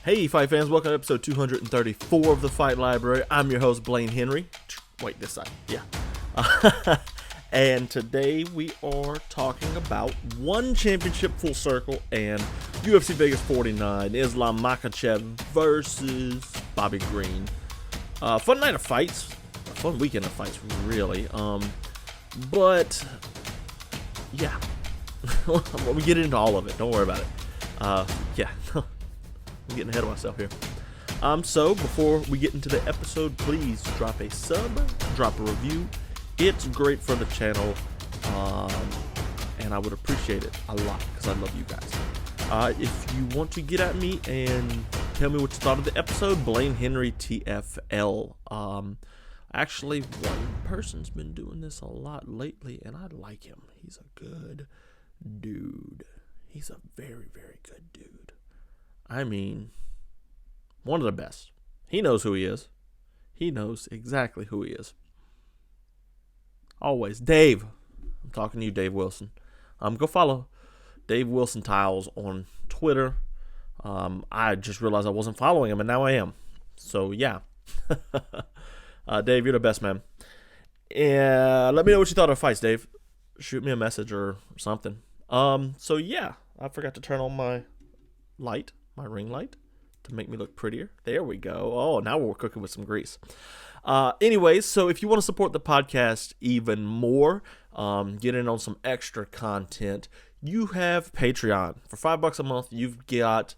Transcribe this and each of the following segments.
Hey, fight fans, welcome to episode 234 of the Fight Library. I'm your host, Blaine Henry. Wait, this side, yeah. And today we are talking about one championship full circle and UFC Vegas 49, Islam Makhachev versus Bobby Green. Fun night of fights, a fun weekend of fights, really. But yeah, we get into all of it. Don't worry about it. Yeah. I'm getting ahead of myself here. So before we get into the episode, please drop a sub, drop a review. It's great for the channel, and I would appreciate it a lot because I love you guys. If you want to get at me and tell me what you thought of the episode, Blaine Henry TFL. Actually, one person's been doing this a lot lately, and I like him. He's a good dude. He's a very, very good dude. I mean, one of the best. He knows who he is. He knows exactly who he is. Always. Dave. I'm talking to you, Dave Wilson. Go follow Dave Wilson Tiles on Twitter. I just realized I wasn't following him, and now I am. So, yeah. Dave, you're the best, man. Let me know what you thought of fights, Dave. Shoot me a message or something. So, yeah. I forgot to turn on my light. My ring light to make me look prettier. There we go. Oh, now we're cooking with some grease. Anyways, so if you want to support the podcast even more, get in on some extra content, you have Patreon. For $5 a month, you've got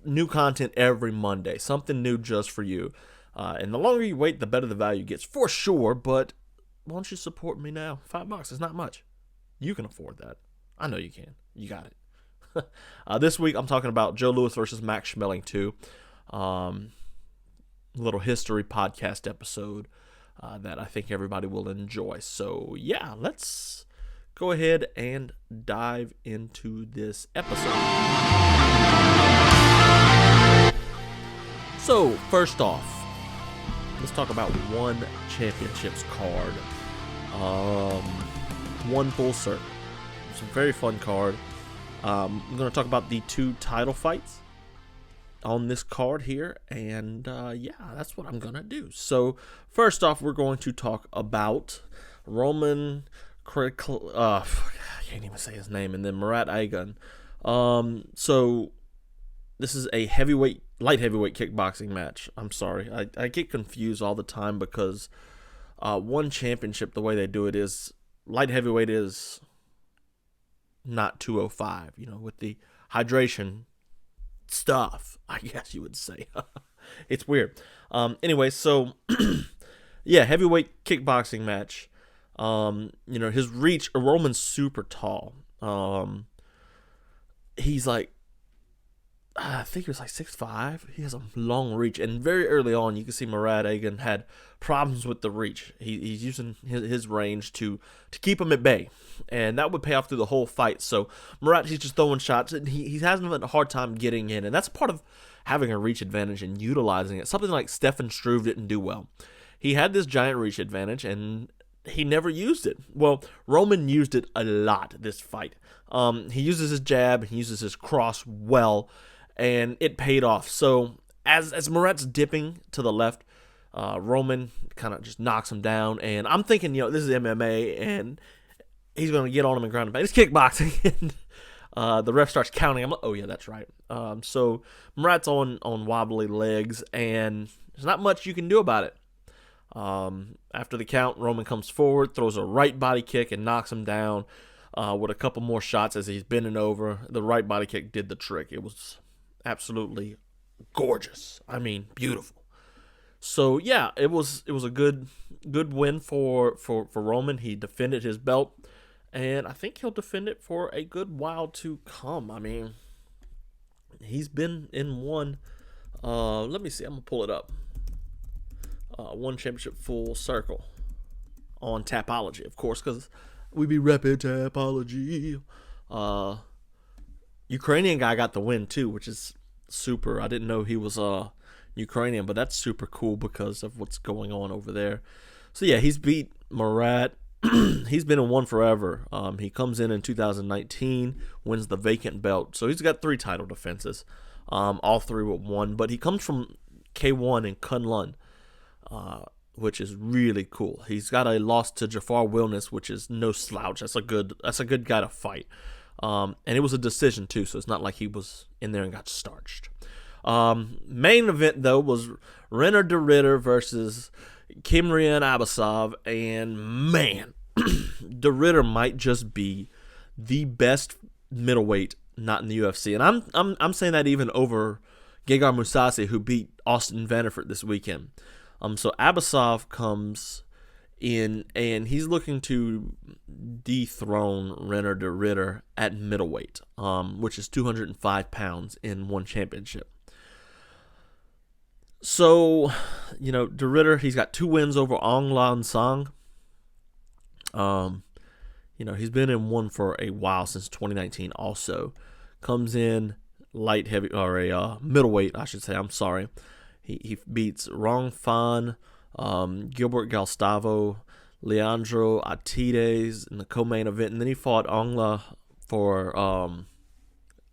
new content every Monday. Something new just for you. And the longer you wait, the better the value gets for sure. But why don't you support me now? $5 is not much. You can afford that. I know you can. You got it. This week, I'm talking about Joe Louis versus Max Schmeling 2. Little history podcast episode that I think everybody will enjoy. So, yeah, let's go ahead and dive into this episode. So, first off, let's talk about one championships card. One full circle. It's a very fun card. I'm going to talk about the two title fights on this card here, and yeah, that's what I'm going to do. So, first off, we're going to talk about Roman Kryklya, I can't even say his name, and then Murat Aygun. So, this is a light heavyweight kickboxing match. I'm sorry, I get confused all the time because one championship, the way they do it is, light heavyweight is not 205, with the hydration stuff, I guess you would say. It's weird. Anyway, so, yeah, heavyweight kickboxing match. His reach, Roman's super tall. He's like, I think he was like 6'5". He has a long reach, and very early on, you can see Murat Aygun had problems with the reach. He's using his range to keep him at bay, and that would pay off through the whole fight. So Murat, he's just throwing shots, and he's having a hard time getting in, and that's part of having a reach advantage and utilizing it. Something like Stefan Struve didn't do well. He had this giant reach advantage, and he never used it. Well, Roman used it a lot this fight. He uses his jab, he uses his cross well, and it paid off. So as Murat's dipping to the left, Roman kind of just knocks him down. And I'm thinking, this is MMA, and he's going to get on him and ground him back. It's kickboxing. And the ref starts counting. I'm like, oh, yeah, that's right. So Murat's on wobbly legs, and there's not much you can do about it. After the count, Roman comes forward, throws a right body kick, and knocks him down with a couple more shots as he's bending over. The right body kick did the trick. It was absolutely gorgeous. I mean, beautiful. So yeah, it was a good win for Roman. He defended his belt, and I think he'll defend it for a good while to come. I mean, he's been in one. Let me see. I'm gonna pull it up. One championship full circle on Tapology, of course, because we be repping Tapology. Ukrainian guy got the win too, which is super. I didn't know he was Ukrainian, but that's super cool because of what's going on over there. So yeah, he's beat Murat. He's been in one forever. He comes in 2019, wins the vacant belt. So he's got 3 title defenses. All three were won, but he comes from K1 in Kunlun, which is really cool. He's got a loss to Jafar Wilness, which is no slouch. That's a good guy to fight. And it was a decision too, so it's not like he was in there and got starched. Main event though was Reiner De Ridder versus Kiamrian Abbasov, and man, De Ridder might just be the best middleweight not in the UFC, and I'm saying that even over Gegard Mousasi, who beat Austin Vanderford this weekend. So Abasov comes in, and he's looking to dethrone Reiner De Ridder at middleweight, which is 205 pounds in one championship. So, De Ridder, he's got 2 wins over Aung Lan Sang. He's been in one for a while, since 2019 also. Comes in light heavy, or a middleweight, I should say. I'm sorry. He beats Rong Fan, Gilbert Gustavo, Leandro Atides in the co-main event, and then he fought Ongla for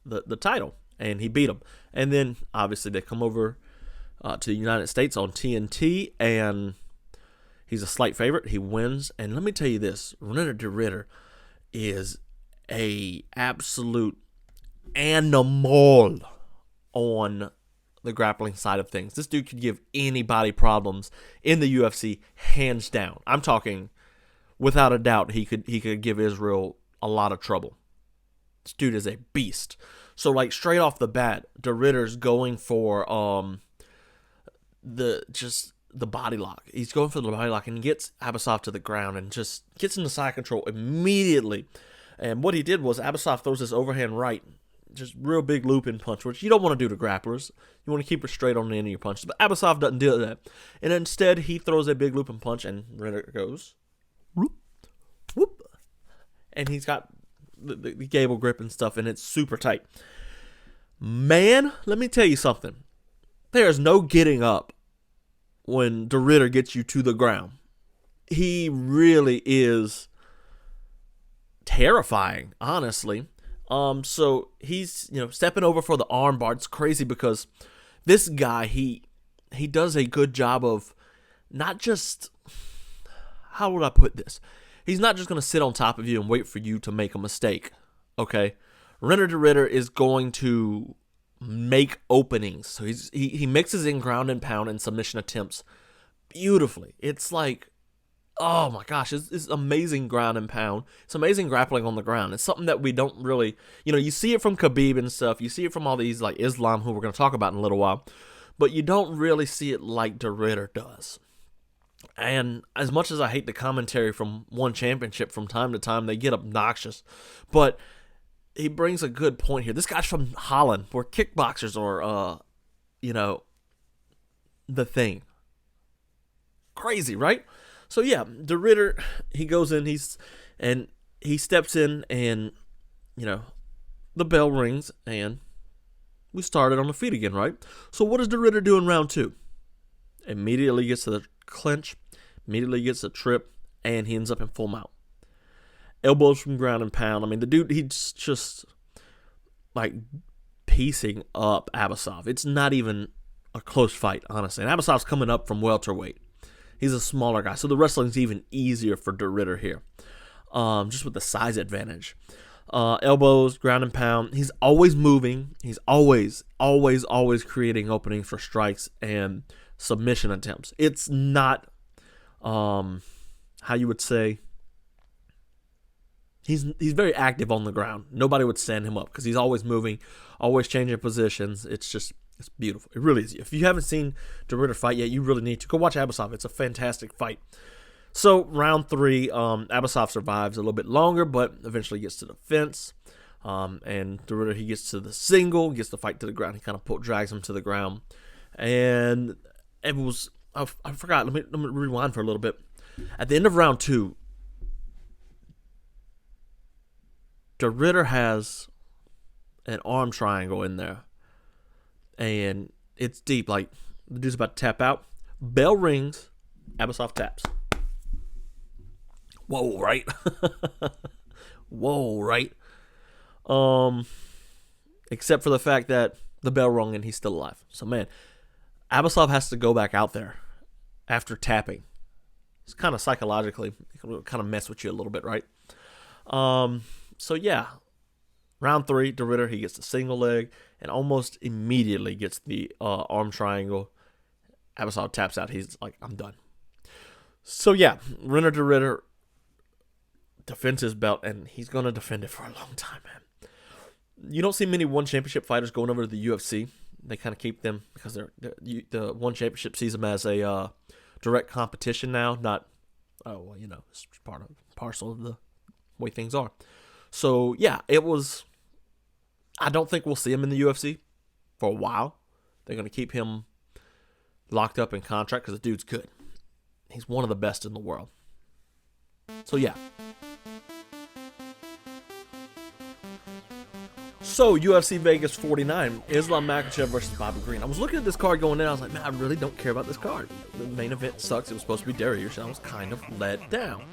the title, and he beat him. And then, obviously, they come over to the United States on TNT, and he's a slight favorite. He wins, and let me tell you this, Reiner De Ridder is a absolute animal on the grappling side of things. This dude could give anybody problems in the UFC, hands down. I'm talking, without a doubt, he could give Israel a lot of trouble. This dude is a beast. So, like, straight off the bat, De Ridder's going for the body lock. He's going for the body lock and gets Abasov to the ground and just gets into side control immediately. And what he did was Abasov throws this overhand right, just real big looping punch, which you don't want to do to grapplers. You want to keep her straight on the end of your punches. But Abasov doesn't do that. And instead, he throws a big looping punch, and Ritter goes, whoop, whoop. And he's got the gable grip and stuff, and it's super tight. Man, let me tell you something. There's no getting up when De Ridder gets you to the ground. He really is terrifying, honestly. So he's, stepping over for the armbar. It's crazy because this guy, he does a good job of not just, how would I put this? He's not just going to sit on top of you and wait for you to make a mistake, okay? Reiner De Ridder is going to make openings. So he mixes in ground and pound and submission attempts beautifully. It's like, oh my gosh, it's amazing ground and pound. It's amazing grappling on the ground. It's something that we don't really, you see it from Khabib and stuff. You see it from all these, like Islam, who we're going to talk about in a little while. But you don't really see it like De Ridder does. And as much as I hate the commentary from one championship from time to time, they get obnoxious. But he brings a good point here. This guy's from Holland, where kickboxers are, the thing. Crazy, right? So yeah, De Ridder, he goes in, he steps in, and the bell rings, and we started on the feet again, right? So what does De Ridder do in round 2? Immediately gets to the clinch, immediately gets a trip, and he ends up in full mount. Elbows from ground and pound. I mean, the dude, he's just like piecing up Abasov. It's not even a close fight, honestly. And Abasov's coming up from welterweight. He's a smaller guy, so the wrestling's even easier for De Ridder here, just with the size advantage. Elbows, ground and pound. He's always moving. He's always creating openings for strikes and submission attempts. It's not, how you would say, he's very active on the ground. Nobody would stand him up because he's always moving, always changing positions. It's beautiful. It really is. If you haven't seen De Ridder fight yet, you really need to. Go watch Abasov. It's a fantastic fight. So, round 3, Abasov survives a little bit longer, but eventually gets to the fence. And De Ridder, he gets to the single, gets the fight to the ground. He kind of drags him to the ground. And it was, I forgot, let me rewind for a little bit. At the end of round 2, De Ridder has an arm triangle in there. And it's deep, like the dude's about to tap out. Bell rings, Abasov taps. Whoa, right? Whoa, right? Except for the fact that the bell rung and he's still alive. So, man, Abasov has to go back out there after tapping. It's kind of psychologically, kind of mess with you a little bit, right? So, yeah. Round 3, De Ridder, he gets the single leg and almost immediately gets the arm triangle. Abasov taps out. He's like, I'm done. So, yeah, Reiner De Ridder defends his belt, and he's going to defend it for a long time, man. You don't see many one championship fighters going over to the UFC. They kind of keep them because the one championship sees them as a direct competition now, not, it's part of parcel of the way things are. So, yeah, I don't think we'll see him in the UFC for a while. They're going to keep him locked up in contract because the dude's good. He's one of the best in the world. So, yeah. So, UFC Vegas 49, Islam Makhachev versus Bobby Green. I was looking at this card going in. I was like, man, I really don't care about this card. The main event sucks. It was supposed to be Darius, and I was kind of let down.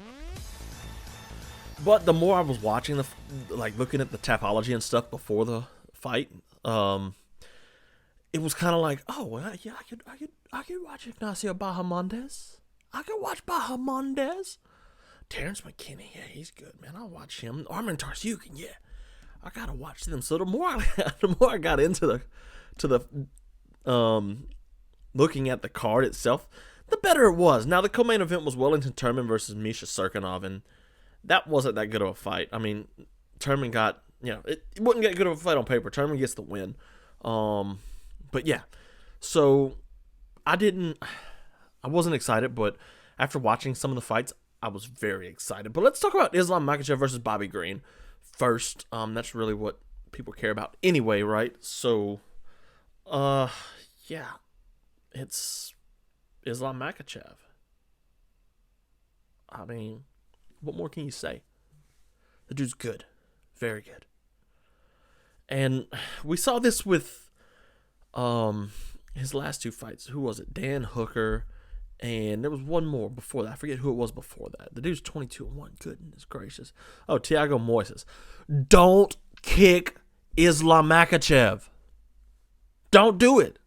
But the more I was watching, looking at the tapology and stuff before the fight, it was kind of like, oh, well, yeah, I could watch Ignacio Bahamondes. I could watch Bahamondes. Terrance McKinney, yeah, he's good, man. I'll watch him. Arman Tsarukyan, yeah. I gotta watch them. So the more I got into the looking at the card itself, the better it was. Now the co-main event was Wellington Turman versus Misha Serkinov, and that wasn't that good of a fight. I mean, Turman got, it wouldn't get good of a fight on paper. Turman gets the win. But yeah, so I wasn't excited, but after watching some of the fights, I was very excited. But let's talk about Islam Makhachev versus Bobby Green first. That's really what people care about anyway, right? So, yeah, it's Islam Makhachev. I mean, what more can you say? The dude's good. Very good. And we saw this with his last 2 fights. Who was it? Dan Hooker. And there was one more before that. I forget who it was before that. The dude's 22-1. Goodness gracious. Oh, Thiago Moises. Don't kick Islam Makhachev. Don't do it.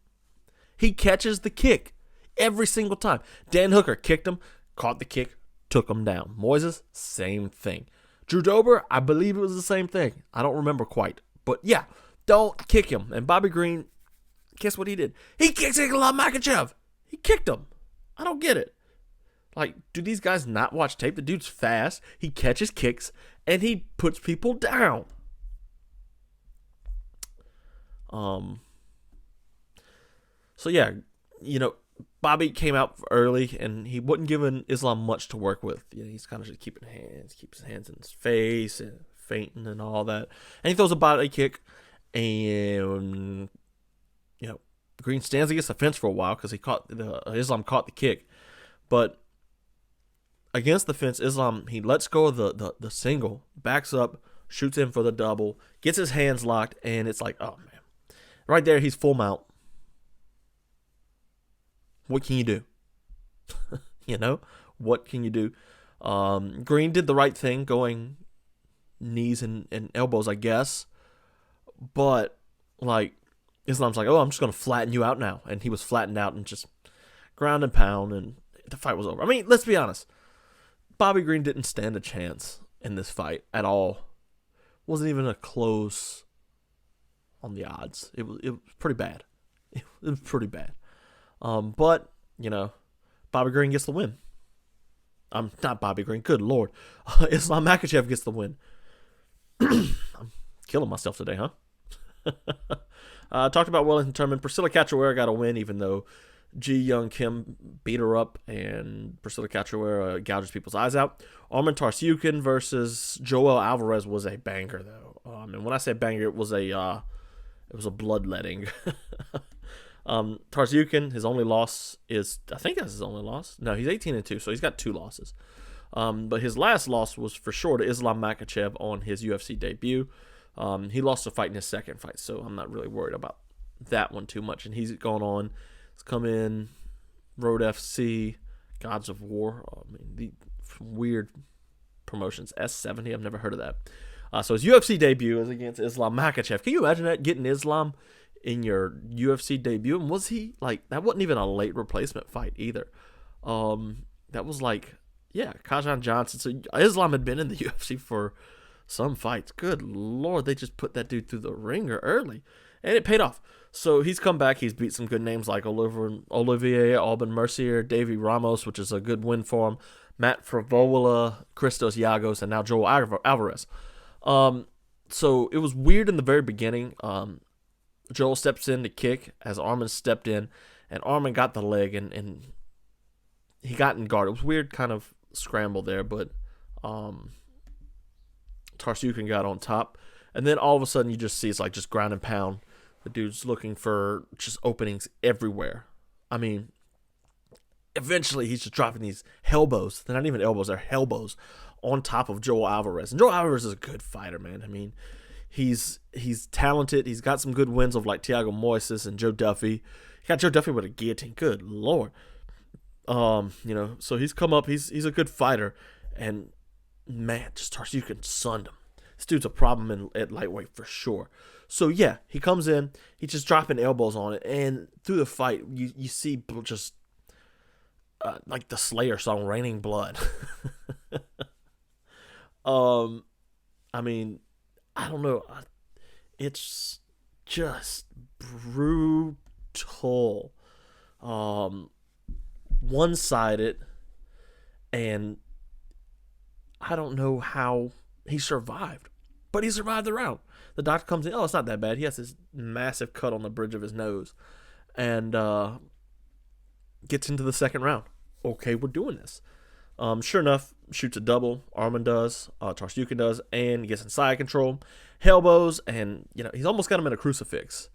He catches the kick every single time. Dan Hooker kicked him, caught the kick, took him down. Moises, same thing. Drew Dober, I believe it was the same thing. I don't remember quite. But yeah, don't kick him. And Bobby Green, guess what he did? He kicked Islam Makhachev. He kicked him. I don't get it. Like, do these guys not watch tape? The dude's fast. He catches kicks, and he puts people down. So, yeah, Bobby came out early, and he wasn't giving Islam much to work with. He's kind of just keeps his hands in his face, and feinting and all that. And he throws a body kick, and, Green stands against the fence for a while because Islam caught the kick. But against the fence, Islam, he lets go of the single, backs up, shoots in for the double, gets his hands locked, and it's like, oh, man. Right there, he's full mount. What can you do? What can you do? Green did the right thing, going knees and elbows, I guess. But, Islam's like, oh, I'm just going to flatten you out now. And he was flattened out and just ground and pound, and the fight was over. I mean, let's be honest. Bobby Green didn't stand a chance in this fight at all. Wasn't even a close on the odds. It was pretty bad. It was pretty bad. But, Bobby Green gets the win. Not Bobby Green. Good Lord. Islam Makhachev gets the win. I'm killing myself today, huh? Talked about Wellington Turman. Priscilla Cachoeira got a win, even though Ji Young Kim beat her up, and Priscilla Cachoeira gouges people's eyes out. Arman Tsarukyan versus Joel Alvarez was a banger, though. And when I say banger, it was a bloodletting. Tarzukin, his only loss is, I think that's his only loss. No, he's 18-2, so he's got 2 losses. But his last loss was for sure to Islam Makhachev on his UFC debut. He lost a fight in his second fight, so I'm not really worried about that one too much. And he's gone on. He's come in, Road FC, Gods of War. The weird promotions. S70, I've never heard of that. So his UFC debut is against Islam Makhachev. Can you imagine that? Getting Islam in your UFC debut. And was he like, that wasn't even a late replacement fight either. That was like, yeah, Kajan Johnson. So Islam had been in the UFC for some fights. Good Lord, they just put that dude through the ringer early. And it paid off. So he's come back. He's beat some good names like Olivier Alban Mercier, Davy Ramos, which is a good win for him, Matt Frivola, Christos Yagos, and now Joel Alvarez. So it was weird in the very beginning. Joel steps in to kick as Arman stepped in, and Arman got the leg, and he got in guard. It was weird kind of scramble there, but Tarzukin got on top. And then all of a sudden you just see it's like just ground and pound. The dude's looking for just openings everywhere. I mean, eventually he's just dropping these elbows. They're not even elbows, they're elbows on top of Joel Alvarez. And Joel Alvarez is a good fighter, man. I mean, he's talented. He's got some good wins of like Thiago Moises and Joe Duffy. He got Joe Duffy with a guillotine. Good Lord. So he's come up. He's a good fighter. And man, just Tarzukin sunned him. This dude's a problem at lightweight for sure. So yeah, he comes in, he's just dropping elbows on it, and through the fight, you see just like the Slayer song, "Raining Blood." I mean, I don't know, it's just brutal, one-sided, and I don't know how he survived, but he survived the round. The doctor comes in, oh, it's not that bad. He has this massive cut on the bridge of his nose, and gets into the second round. Okay, we're doing this. Sure enough, shoots a double. Arman does, Tarzukin does, and gets inside control, elbows, and he's almost got him in a crucifix.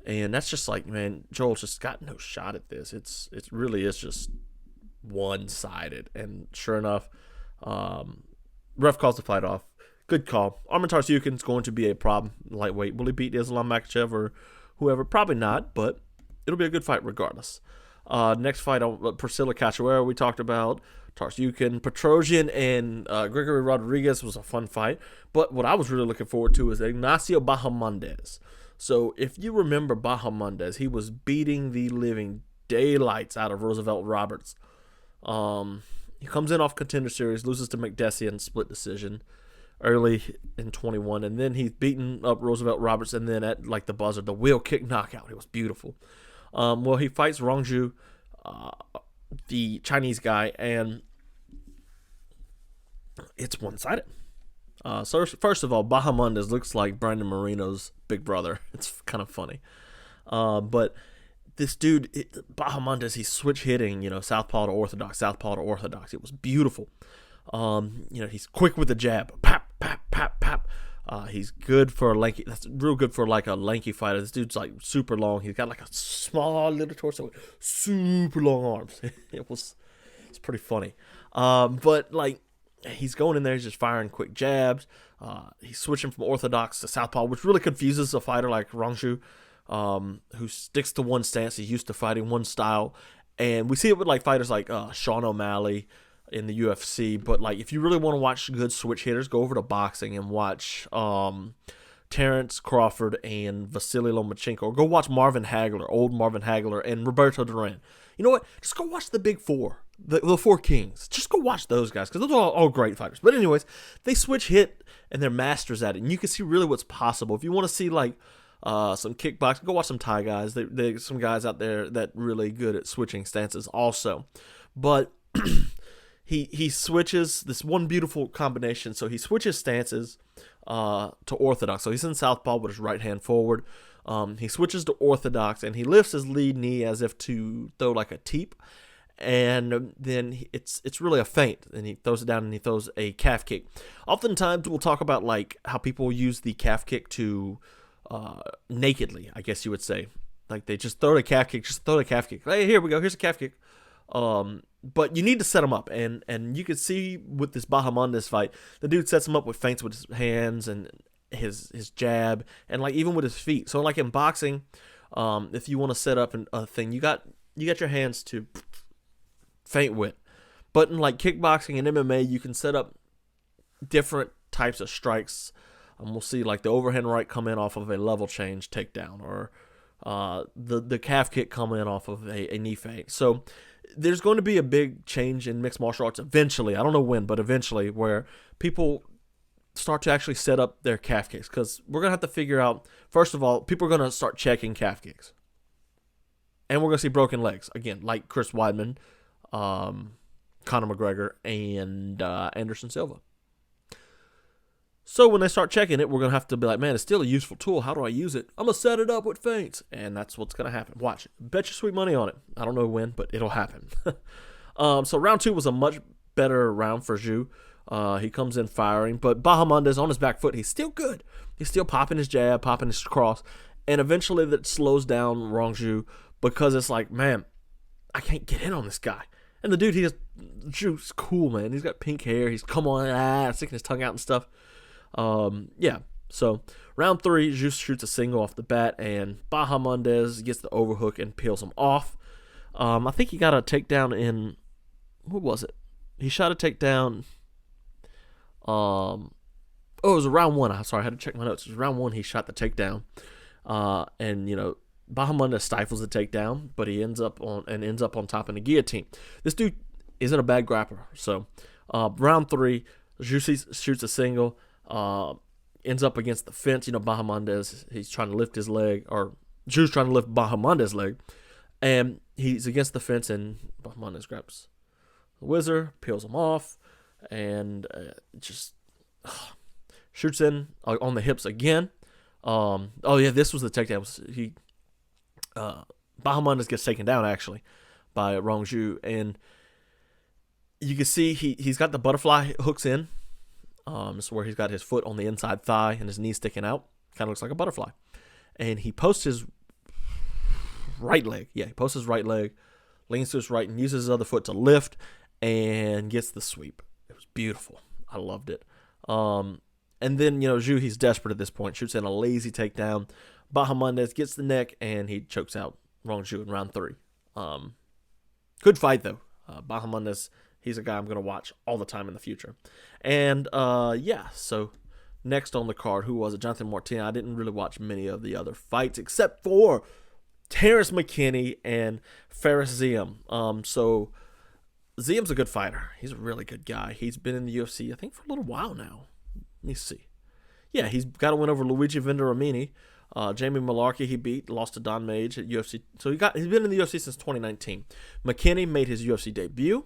And that's just like, man, Joel's just got no shot at this. It really is just one-sided. And sure enough, ref calls the fight off. Good call. Arman Tsarukyan's going to be a problem lightweight. Will he beat Islam Makhachev or whoever? Probably not, but it'll be a good fight regardless. Next fight on Priscilla Cachoeira we talked about. Tarzukin, Petrosian, and Gregory Rodriguez was a fun fight. But what I was really looking forward to is Ignacio Bahamondes. So if you remember Bahamondes, he was beating the living daylights out of Roosevelt Roberts. He comes in off Contender Series, loses to McDessie split decision early in 21, and then he's beaten up Roosevelt Roberts, and then at like the buzzer, the wheel kick knockout. It was beautiful. Well, he fights Rong, the Chinese guy, and it's one-sided. So first of all, Bahamondes looks like Brandon Moreno's big brother. It's kind of funny. But this dude, Bahamondes, he's switch hitting, southpaw to orthodox, southpaw to orthodox. It was beautiful. He's quick with the jab. Pap, pap, pap, pap. He's good for a lanky. That's real good for like a lanky fighter. This dude's like super long. He's got like a small little torso with super long arms. It's pretty funny. But like he's going in there. He's just firing quick jabs. He's switching from orthodox to southpaw, which really confuses a fighter like Rong, who sticks to one stance. He's used to fighting one style, and we see it with like fighters like Sean O'Malley in the UFC. But like if you really want to watch good switch hitters, go over to boxing and watch Terrance Crawford and Vasily Lomachenko, or go watch Marvin Hagler, old Marvin Hagler, and Roberto Duran. You know what? Just go watch the big four, the four kings. Just go watch those guys, because those are all great fighters. But anyways, they switch hit and they're masters at it, and you can see really what's possible. If you want to see like some kickboxing, go watch some Thai guys. There's some guys out there that really good at switching stances also. But He switches this one beautiful combination. So he switches stances to orthodox. So he's in southpaw with his right hand forward. He switches to orthodox, and he lifts his lead knee as if to throw like a teep. And then it's really a feint. And he throws it down and he throws a calf kick. Oftentimes we'll talk about like how people use the calf kick to nakedly, I guess you would say. Like they just throw the calf kick, Hey, here we go. Here's a calf kick. But you need to set him up, and you can see with this Bahamondes fight, the dude sets him up with feints with his hands and his jab, and like even with his feet. So like in boxing, if you want to set up a thing, you got your hands to feint with. But in like kickboxing and MMA, you can set up different types of strikes. We'll see like the overhand right come in off of a level change takedown, or the calf kick coming in off of a knee feint. So there's going to be a big change in mixed martial arts eventually. I don't know when, but eventually, where people start to actually set up their calf kicks. Because we're going to have to figure out, first of all, people are going to start checking calf kicks. And we're going to see broken legs. Again, like Chris Weidman, Conor McGregor, and Anderson Silva. So when they start checking it, we're going to have to be like, man, it's still a useful tool. How do I use it? I'm going to set it up with feints. And that's what's going to happen. Watch it. Bet your sweet money on it. I don't know when, but it'll happen. So round 2 was a much better round for Zhu. He comes in firing. But Bahamondes on his back foot, he's still good. He's still popping his jab, popping his cross. And eventually that slows down Rong Zhu because it's like, man, I can't get in on this guy. And the dude, Zhu's cool, man. He's got pink hair. He's sticking his tongue out and stuff. So round 3, Zhu shoots a single off the bat, and Bahamondes gets the overhook and peels him off. I think he got a takedown in, what was it? He shot a takedown. It was round 1. I'm sorry, I had to check my notes. It was round 1. He shot the takedown, and Bahamondes stifles the takedown, but he ends up on top in the guillotine. This dude isn't a bad grappler. So round 3, Zhu shoots a single. Ends up against the fence. Bahamondes, he's trying to lift his leg, or Zhu's trying to lift Bahamondes' leg, and he's against the fence, and Bahamondes grabs the whizzer, peels him off, and just shoots in on the hips again. This was the takedown. Bahamondes gets taken down, actually, by Rong Zhu, and you can see he's got the butterfly hooks in. It's where he's got his foot on the inside thigh and his knee sticking out. Kind of looks like a butterfly. And he posts his right leg. Yeah, he posts his right leg, leans to his right, and uses his other foot to lift and gets the sweep. It was beautiful. I loved it. And then, Zhu, he's desperate at this point. Shoots in a lazy takedown. Bahamondes gets the neck, and he chokes out Rong Zhu in round 3. Good fight, though. Bahamondes, he's a guy I'm going to watch all the time in the future. And, so next on the card, who was it? Jonathan Martin. I didn't really watch many of the other fights except for Terrance McKinney and Fares Ziam. So Ziam's a good fighter. He's a really good guy. He's been in the UFC, I think, for a little while now. Let me see. Yeah, he's got a win over Luigi Venturamini. Jamie Malarkey he beat, lost to Don Mage at UFC. So he's been in the UFC since 2019. McKinney made his UFC debut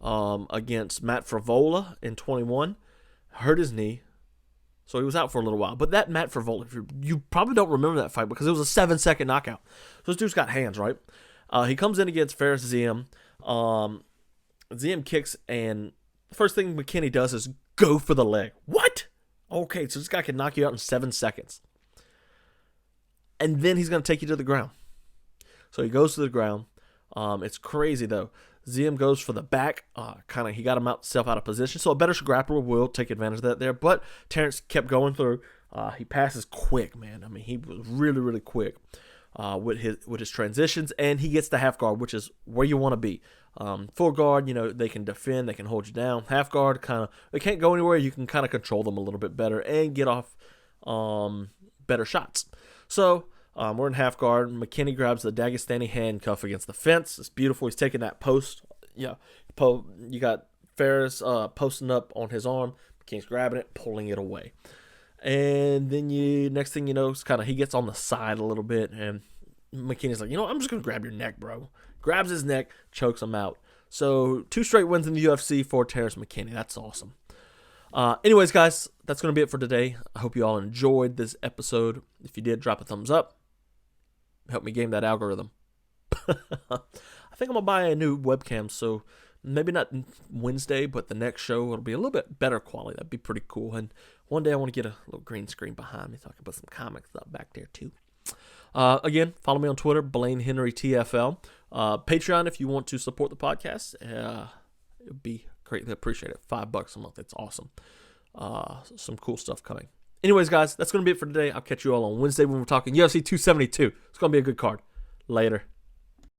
against Matt Frivola in 21. Hurt his knee, so he was out for a little while. But that Matt Frivola, you probably don't remember that fight because it was a 7-second knockout. So this dude's got hands, right? He comes in against Fares Ziam. Ziam kicks, and the first thing McKinney does is go for the leg. What? Okay, so this guy can knock you out in 7 seconds. And then he's going to take you to the ground. So he goes to the ground. It's crazy, though. Ziam goes for the back. He got himself out of position. So a better grappler will take advantage of that there. But Terrance kept going through. He passes quick, man. I mean, he was really, really quick with his transitions. And he gets the half guard, which is where you want to be. Full guard, they can defend. They can hold you down. Half guard, they can't go anywhere. You can kind of control them a little bit better and get off better shots. So we're in half guard. McKinney grabs the Dagestani handcuff against the fence. It's beautiful. He's taking that post. You got Fares posting up on his arm. McKinney's grabbing it, pulling it away. And then next thing you know, it's he gets on the side a little bit, and McKinney's like, I'm just going to grab your neck, bro. Grabs his neck, chokes him out. So 2 straight wins in the UFC for Terrance McKinney. That's awesome. Anyways, guys, that's going to be it for today. I hope you all enjoyed this episode. If you did, drop a thumbs up. Help me game that algorithm. I think I'm going to buy a new webcam, so maybe not Wednesday, but the next show it'll be a little bit better quality. That'd be pretty cool. And one day I want to get a little green screen behind me so I can put some comics up back there too. Again, follow me on Twitter, Blaine Henry TFL. Patreon, if you want to support the podcast, it would be greatly appreciated. $5 a month. It's awesome. Some cool stuff coming. Anyways, guys, that's going to be it for today. I'll catch you all on Wednesday when we're talking UFC 272. It's going to be a good card. Later.